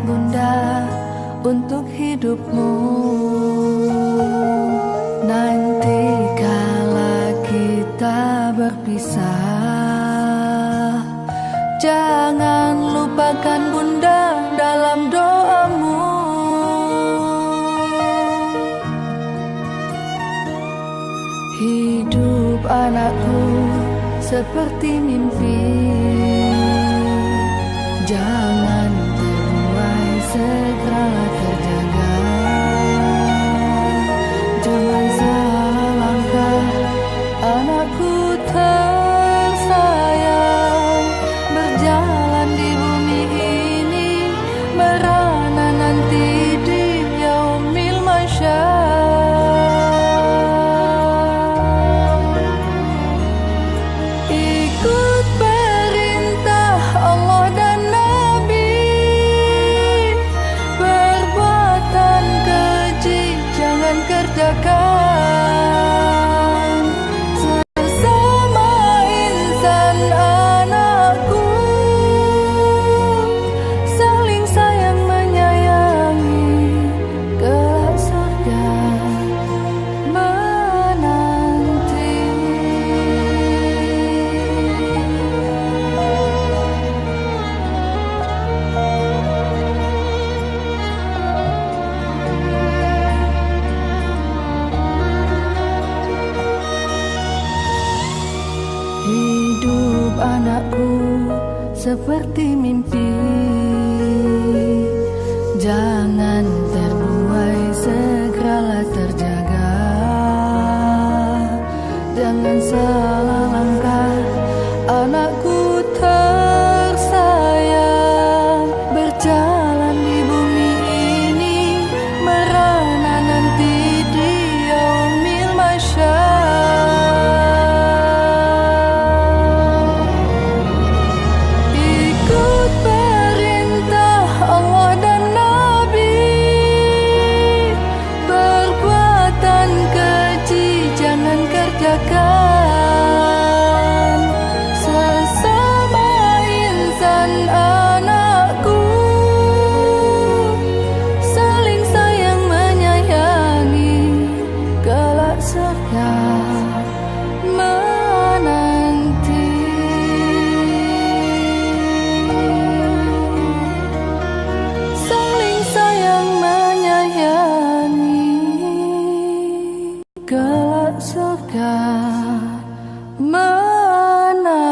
bunda untuk hidupmu. Nanti kala kita berpisah, jangan lupakan bunda dalam doamu. Hidup anakku seperti mimpi, jangan terbuai, segeralah terjaga. Jangan salah langkah, anakku tersayang. Berjalan di bumi ini, merana nanti di yaumil mahsyar. Ikut perintah Allah dan Nabi, perbuatan keji jangan kerjakan. Sesama insan anakku, saling sayang menyayangi, kelak surga menanti. Hidup anakku seperti mimpi, jangan terbuai, segeralah terjaga. Jangan salah langkah, anakku tersayang. Berjalan di bumi ini, merana nanti di yaumil mahsyar. Ikut perintah Allah dan Nabi, perbuatan keji jangan kerjakan. Sesama insan anakku, saling sayang menyayangi, kelak surga menanti. Saling sayang menyayangi, kelak surga menanti.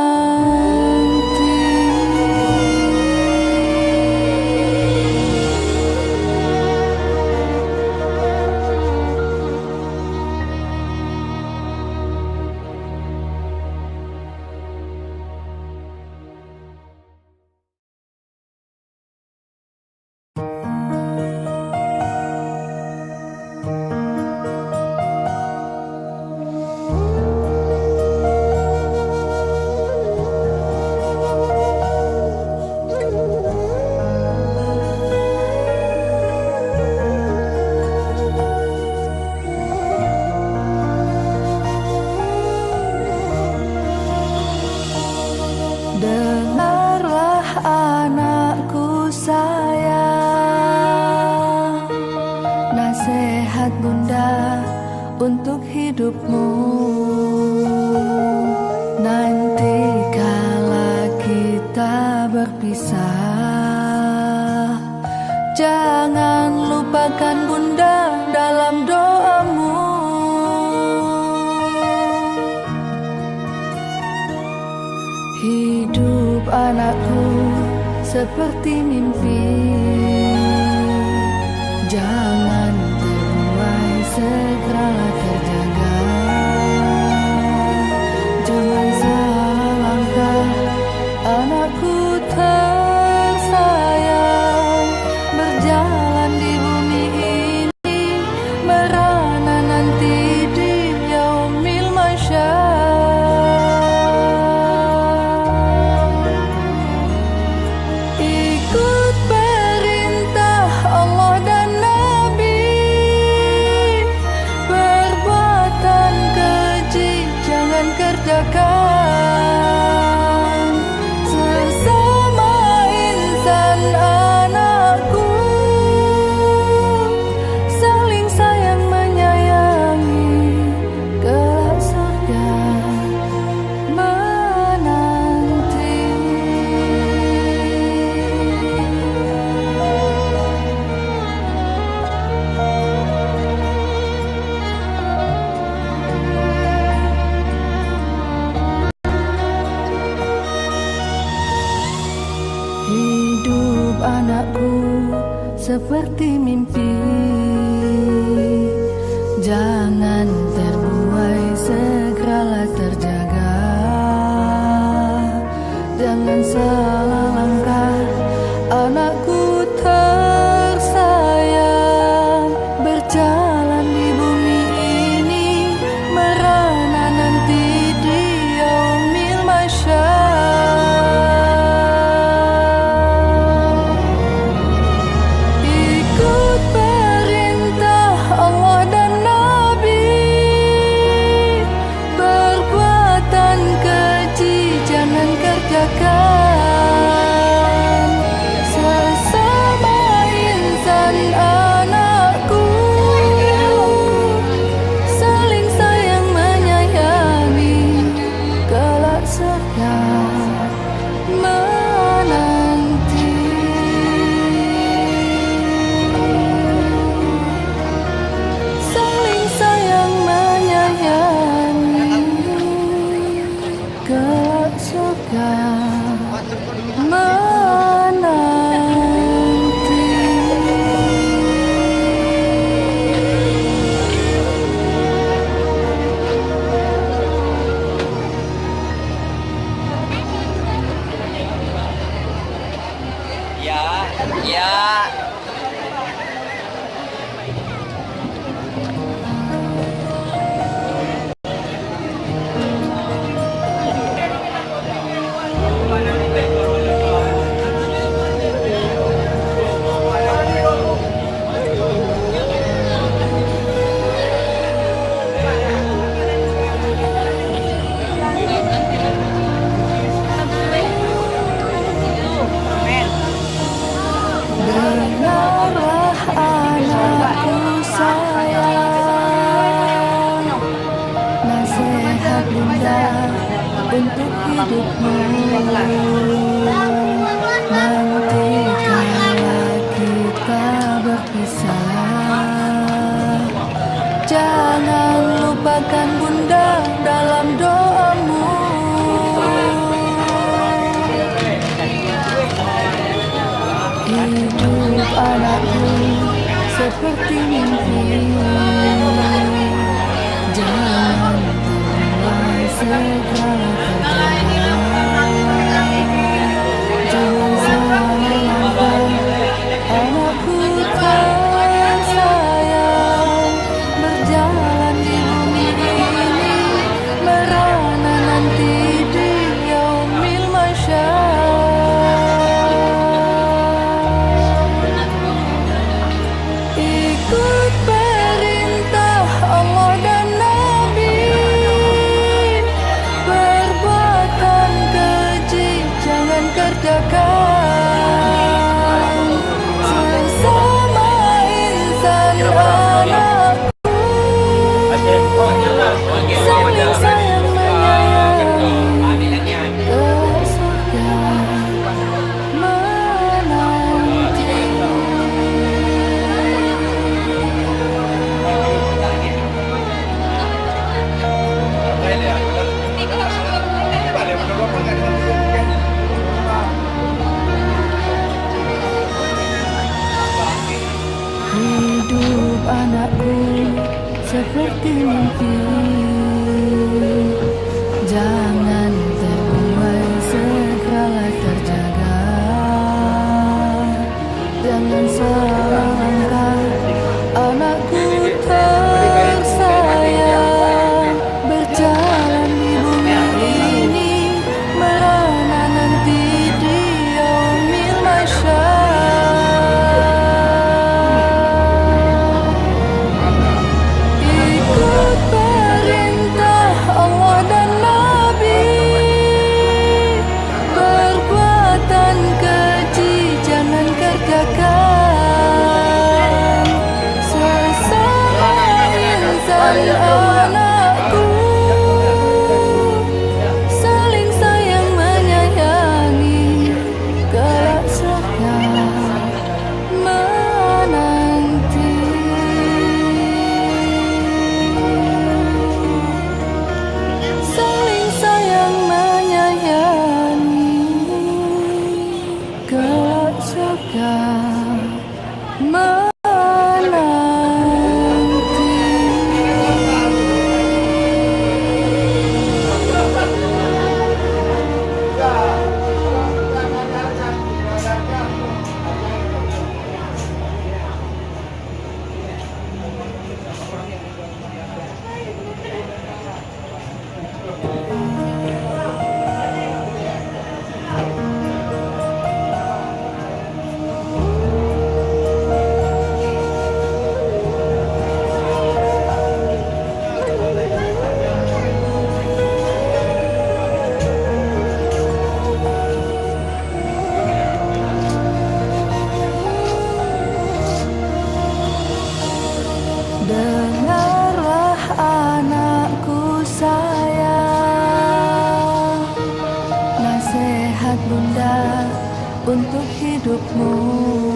Dengarlah anakku sayang, nasihat bunda untuk hidupmu. Nanti kala kita berpisah, jangan lupakan bunda dalam doamu. Hidup anakku seperti mimpi, jangan terbuai, segeralah terjaga. Jangan salah langkah, anakku tersayang. Berjalan di bumi ini, merana nanti di yaumil mahsyar. Ikut perintah Allah dan Nabi, perbuatan anakku seperti mimpi. Jangan terbuai, segeralah terjaga. Jangan salah langkah, anakku tersayang. Berjalan di bumi ini, merana nanti di yaumil mahsyar. Ikut perintah Allah dan Nabi, perbuatan keji jangan kerjakan. Sesama insan anakku, saling sayang menyayangi, kelak surga menanti. Saling sayang menyayangi, kelak surga menanti. Ya, ya. Dengarlah anakku sayang, nasihat bunda untuk hidupmu. Nanti kala kita berpisah, jangan lupakan bunda dalam doamu. Hidup anakku seperti mimpi. Jangan terbuai, segeralah terjaga. Jangan salah langkah, anakku tersayang. Berjalan di bumi ini, merana nanti di yaumil mahsyar. Ikut perintah Allah dan Nabi, perbuatan keji jangan kerjakan. Sesama insan anakku, saling sayang menyayangi, kelak surga menanti. Hidup anakku seperti mimpi. Jangan terbuai, segeralah terjaga. Jangan salah langkah, anakku tersayang. Berjalan di bumi ini, merana nanti di yaumil mahsyar. Ikut perintah saat bunda untuk hidupmu.